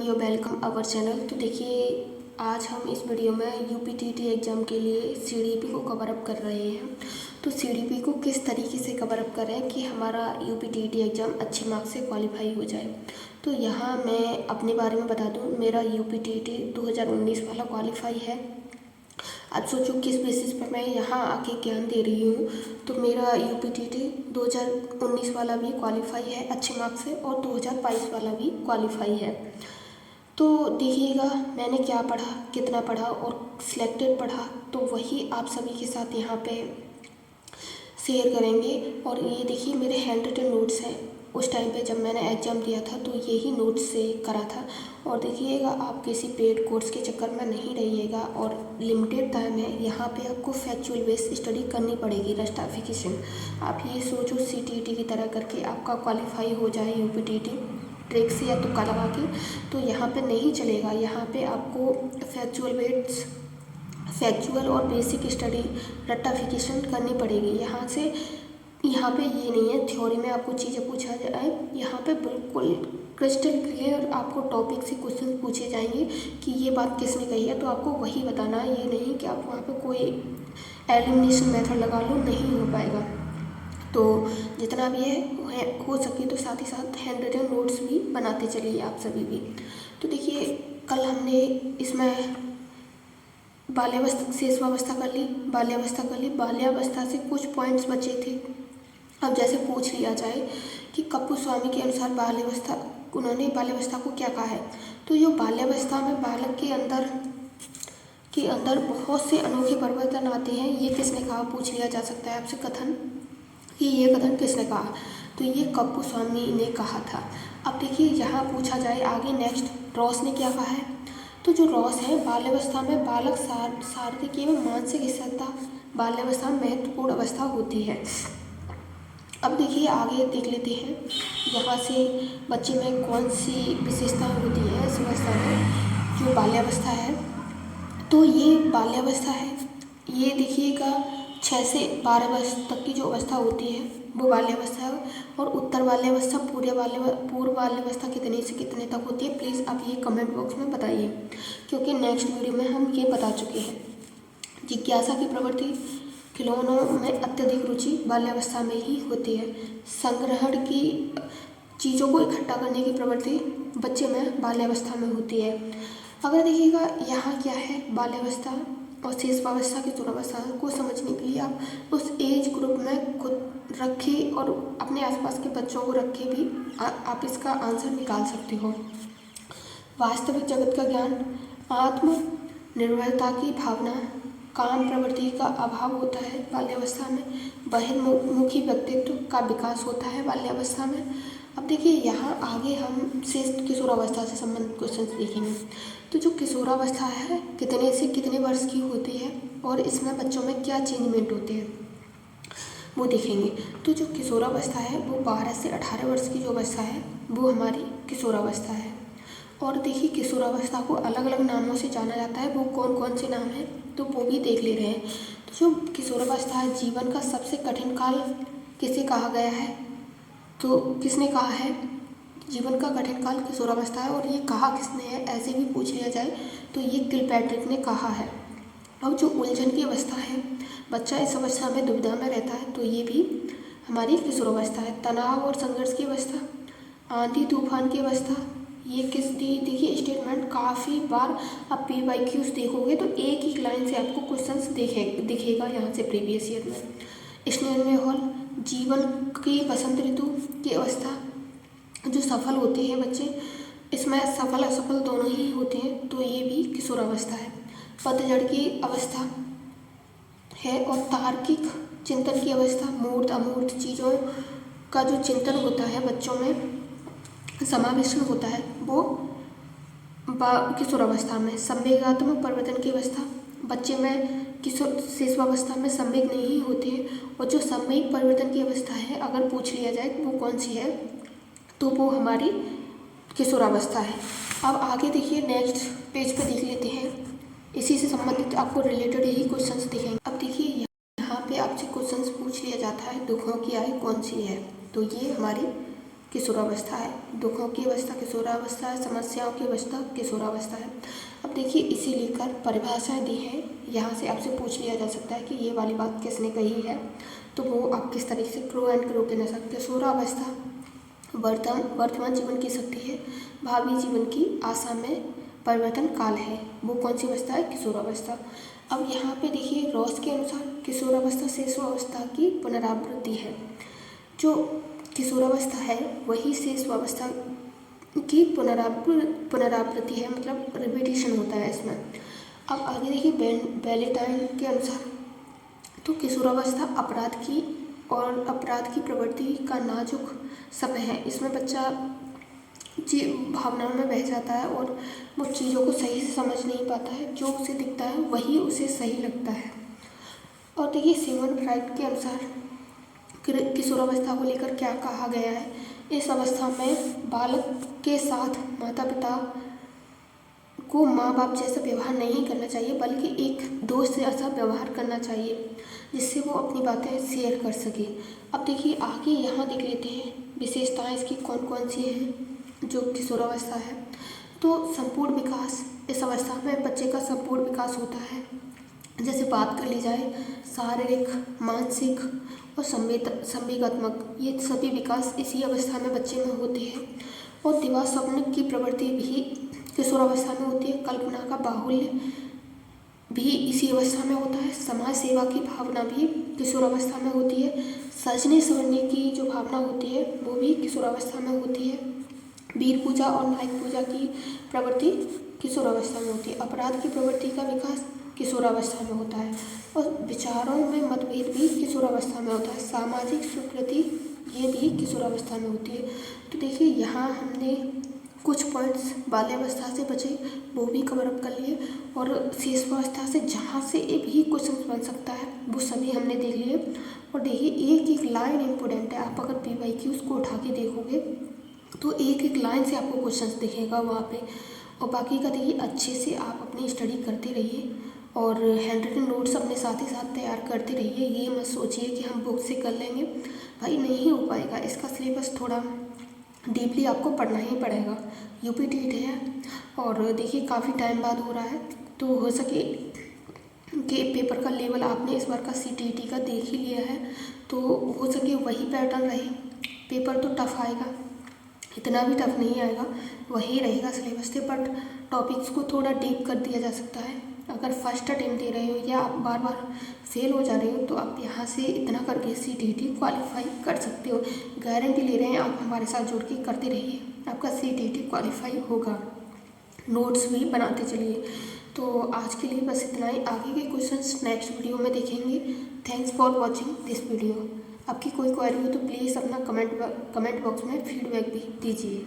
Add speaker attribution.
Speaker 1: Your welcome our channel. तो देखिए आज हम इस वीडियो में यूपीटीटी एग्ज़ाम के लिए सीडीपी को कवर अप कर रहे हैं। तो सीडीपी को किस तरीके से कवर अप करें कि हमारा यूपीटीटी एग्ज़ाम अच्छे मार्क्स से क्वालिफाई हो जाए। तो यहाँ मैं अपने बारे में बता दूँ, मेरा यूपीटीटी 2019 वाला क्वालिफाई है। अब सोचो किस बेसिस पर मैं यहाँ आके ज्ञान दे रही हूँ। तो मेरा यूपीटीटी 2019 वाला भी क्वालिफाई है अच्छे मार्क्स से, और 2022 वाला भी क्वालिफाई है। तो देखिएगा मैंने क्या पढ़ा, कितना पढ़ा और सिलेक्टेड पढ़ा, तो वही आप सभी के साथ यहाँ पे शेयर करेंगे। और ये देखिए मेरे हैंड रिटन नोट्स हैं, उस टाइम पे जब मैंने एग्ज़ाम दिया था तो यही नोट्स से करा था। और देखिएगा आप किसी पेड कोर्स के चक्कर में नहीं रहिएगा, और लिमिटेड टाइम है, यहाँ पे आपको फैक्चुअल बेस्ड स्टडी करनी पड़ेगी। रस्टाफिकेशन आप ये सोचो सीटीईटी की तरह करके आपका क्वालिफाई हो जाए यूपीटीटी ट्रिक से या तुक्का लगा के, तो यहाँ पे नहीं चलेगा। यहाँ पे आपको फैक्चुअल और बेसिक स्टडी रट्टाफिकेशन करनी पड़ेगी। यहाँ पे ये नहीं है थ्योरी में आपको चीज़ें पूछा जाए, यहाँ पे बिल्कुल क्रिस्टल क्लियर आपको टॉपिक से क्वेश्चन पूछे जाएंगे कि ये बात किसने कही है, तो आपको वही बताना है। ये नहीं कि आप वहाँ पे कोई एलिमिनेशन मेथड लगा लो, नहीं हो पाएगा। तो जितना भी है हो सके तो साथ ही साथ हैंड रिटन नोट्स भी बनाते चलिए आप सभी भी। तो देखिए कल हमने इसमें शेषवावस्था कर ली, बाल्यावस्था से कुछ पॉइंट्स बचे थे। अब जैसे पूछ लिया जाए कि कप्पू स्वामी के अनुसार उन्होंने बाल्यावस्था को क्या कहा है, तो जो बाल्यावस्था में बालक के अंदर बहुत से अनोखे परिवर्तन आते हैं, ये किसने कहा पूछ लिया जा सकता है आपसे कथन कि ये कथन किसने कहा, तो ये कप्पू स्वामी ने कहा था। अब देखिए यहाँ पूछा जाए आगे नेक्स्ट रॉस ने क्या कहा है, तो जो रॉस है बाल्यावस्था में बालक शारीरिक एवं मानसिक स्थिरता बाल्यावस्था में महत्वपूर्ण अवस्था होती है। अब देखिए आगे देख लेते हैं यहाँ से बच्चे में कौन सी विशेषताएं होती है इस अवस्था में, जो बाल्यावस्था है। तो ये बाल्यावस्था है, ये देखिएगा 6 से 12 वर्ष तक की जो अवस्था होती है वो बाल्यावस्था है। और उत्तर बाल्यावस्था पूर्व बाल्यावस्था कितने से कितने तक होती है, प्लीज़ आप ये कमेंट बॉक्स में बताइए, क्योंकि नेक्स्ट वीडियो में हम ये बता चुके हैं। जिज्ञासा की प्रवृत्ति, खिलौनों में अत्यधिक रुचि बाल्यावस्था में ही होती है। संग्रहण की चीज़ों को इकट्ठा करने की प्रवृत्ति बच्चे में बाल्यावस्था में होती है। अगर देखिएगा यहाँ क्या है, बाल्यावस्था और शेषवावस्था की दुरावस्था को समझने के लिए आप उस एज ग्रुप में खुद रखे और अपने आसपास के बच्चों को रखे भी आप इसका आंसर निकाल सकते हो। वास्तविक जगत का ज्ञान, आत्मनिर्भरता की भावना, काम प्रवृत्ति का अभाव होता है बाल्यावस्था में, बहिर्मुखी व्यक्तित्व का विकास होता है बाल्यावस्था में। अब देखिए यहाँ आगे हम शेष किशोरावस्था से संबंधित क्वेश्चन देखेंगे। तो जो किशोरावस्था है कितने से कितने वर्ष की होती है और इसमें बच्चों में क्या चेंजमेंट होते हैं वो देखेंगे। तो जो किशोरावस्था है वो 12 से 18 वर्ष की जो अवस्था है वो हमारी किशोरावस्था है। और देखिए किशोरावस्था को अलग अलग नामों से जाना जाता है, वो कौन कौन से नाम हैं तो वो भी देख ले रहे हैं। तो जो किशोरावस्था है जीवन का सबसे कठिन काल किसे कहा गया है, तो किसने कहा है जीवन का कठिन काल किशोरावस्था है, और ये कहा किसने है ऐसे भी पूछ लिया जाए तो ये किलपैट्रिक ने कहा है। अब जो उलझन की अवस्था है, बच्चा इस अवस्था में दुविधा में रहता है, तो ये भी हमारी किशोरावस्था है। तनाव और संघर्ष की अवस्था, आंधी तूफान की अवस्था, ये किस देखिए स्टेटमेंट काफ़ी बार आप PYQs देखोगे तो एक ही लाइन से आपको क्वेश्चंस दिखेगा यहाँ से प्रीवियस ईयर में। स्नेह में हॉल, जीवन की बसंत ऋतु की अवस्था, जो सफल होते हैं बच्चे, इसमें सफल असफल दोनों ही होते हैं, तो ये भी किशोरावस्था है। पतझड़ की अवस्था है, और तार्किक चिंतन की अवस्था, मूर्त अमूर्त चीज़ों का जो चिंतन होता है बच्चों में समावेशन होता है वो किशोरावस्था में। संवेगात्मक परिवर्तन की अवस्था, बच्चे में शेषवावस्था में संवेग नहीं होते हैं, और जो संवेग परिवर्तन की अवस्था है अगर पूछ लिया जाए वो कौन सी है तो वो हमारी किशोरावस्था है। अब आगे देखिए नेक्स्ट पेज पे देख लेते हैं, इसी से संबंधित आपको रिलेटेड यही क्वेश्चंस दिखेंगे। अब देखिए यहाँ पे आपसे क्वेश्चंस पूछ लिया जाता है दुखों की आय कौन सी है, तो ये हमारी किशोरावस्था है, दुखों की अवस्था किशोरावस्था है, समस्याओं की अवस्था किशोरावस्था है। अब देखिए इसे लेकर परिभाषाएं दी हैं, यहाँ से आपसे पूछ लिया जा सकता है कि ये वाली बात किसने कही है, तो वो आप किस तरीके से ट्रू एंड ट्रू के सकते। किशोरावस्था वर्तमान जीवन की शक्ति है, भावी जीवन की आशा में परिवर्तन काल है। वो कौन सी अवस्था है? किशोरावस्था। अब यहाँ पे देखिए रॉस के अनुसार किशोरावस्था शिशुअवस्था की पुनरावृत्ति है। जो किशोरावस्था है वही शिशुअवस्था की पुनरावृत्ति है, मतलब रिपीटिशन होता है इसमें। अब आगे देखिए बैलेटाइन के अनुसार तो किशोरावस्था अपराध की प्रवृत्ति का नाजुक समय है। इसमें बच्चा भावनाओं में बह जाता है और वो चीज़ों को सही से समझ नहीं पाता है, जो उसे दिखता है वही उसे सही लगता है। और देखिए सिमोन फ्राइड के अनुसार किशोरावस्था को लेकर क्या कहा गया है, इस अवस्था में बालक के साथ माता पिता को माँ बाप जैसा व्यवहार नहीं करना चाहिए, बल्कि एक दोस्त जैसा व्यवहार करना चाहिए, जिससे वो अपनी बातें शेयर कर सके। अब देखिए आगे यहाँ देख लेते हैं विशेषताएं इसकी कौन कौन सी हैं जो किशोरावस्था है। तो संपूर्ण विकास, इस अवस्था में बच्चे का संपूर्ण विकास होता है। जैसे बात कर ली जाए शारीरिक, मानसिक और संवेगात्मक, ये सभी विकास इसी अवस्था में बच्चे में होते हैं। और दिवा स्वप्न की प्रवृत्ति भी किशोरावस्था में होती है। कल्पना का बाहुल्य भी इसी अवस्था में होता है। समाज सेवा की भावना भी किशोरावस्था में होती है। सजने संवरने की जो भावना होती है वो भी किशोरावस्था में होती है। वीर पूजा और नायक पूजा की प्रवृत्ति किशोरावस्था में होती है। अपराध की प्रवृत्ति का विकास किशोरावस्था में होता है। और विचारों में मतभेद भी किशोरावस्था में होता है। सामाजिक स्वीकृति ये भी किशोरावस्था में होती है। तो देखिए यहाँ हमने कुछ पॉइंट्स बाल्यावस्था से बचे वो भी कवर अप कर लिए, और शिशुअवस्था से जहाँ से भी क्वेश्चन बन सकता है वो सभी हमने देख लिए। और देखिए एक एक लाइन इम्पोर्टेंट है, आप अगर PYQs को उठा के देखोगे तो एक एक लाइन से आपको क्वेश्चन दिखेगा वहाँ पे। और बाकी का देखिए अच्छे से आप अपनी स्टडी करते रहिए और हैंड रिटन नोट्स अपने साथ ही साथ तैयार करते रहिए। ये मत सोचिए कि हम बुक से कर लेंगे, भाई नहीं हो पाएगा। इसका सिलेबस थोड़ा डीपली आपको पढ़ना ही पड़ेगा। UP टेट है और देखिए काफ़ी टाइम बाद हो रहा है, तो हो सके कि पेपर का लेवल आपने इस बार का CTET का देख ही लिया है, तो हो सके वही पैटर्न रहे। पेपर तो टफ आएगा, इतना भी टफ नहीं आएगा, वही रहेगा सिलेबस से, बट टॉपिक्स को थोड़ा डीप कर दिया जा सकता है। अगर फर्स्ट अटेम्प्ट दे रहे हो या आप बार बार फेल हो जा रहे हो तो आप यहाँ से इतना करके CTET क्वालिफाई कर सकते हो। गारंटी ले रहे हैं, आप हमारे साथ जुड़ के करते रहिए, आपका CTET क्वालिफाई होगा। नोट्स भी बनाते चलिए। तो आज के लिए बस इतना ही, आगे के क्वेश्चंस नेक्स्ट वीडियो में देखेंगे। Thanks for watching this video. आपकी कोई क्वेरी हो तो प्लीज़ अपना कमेंट बॉक्स में फीडबैक भी दीजिए।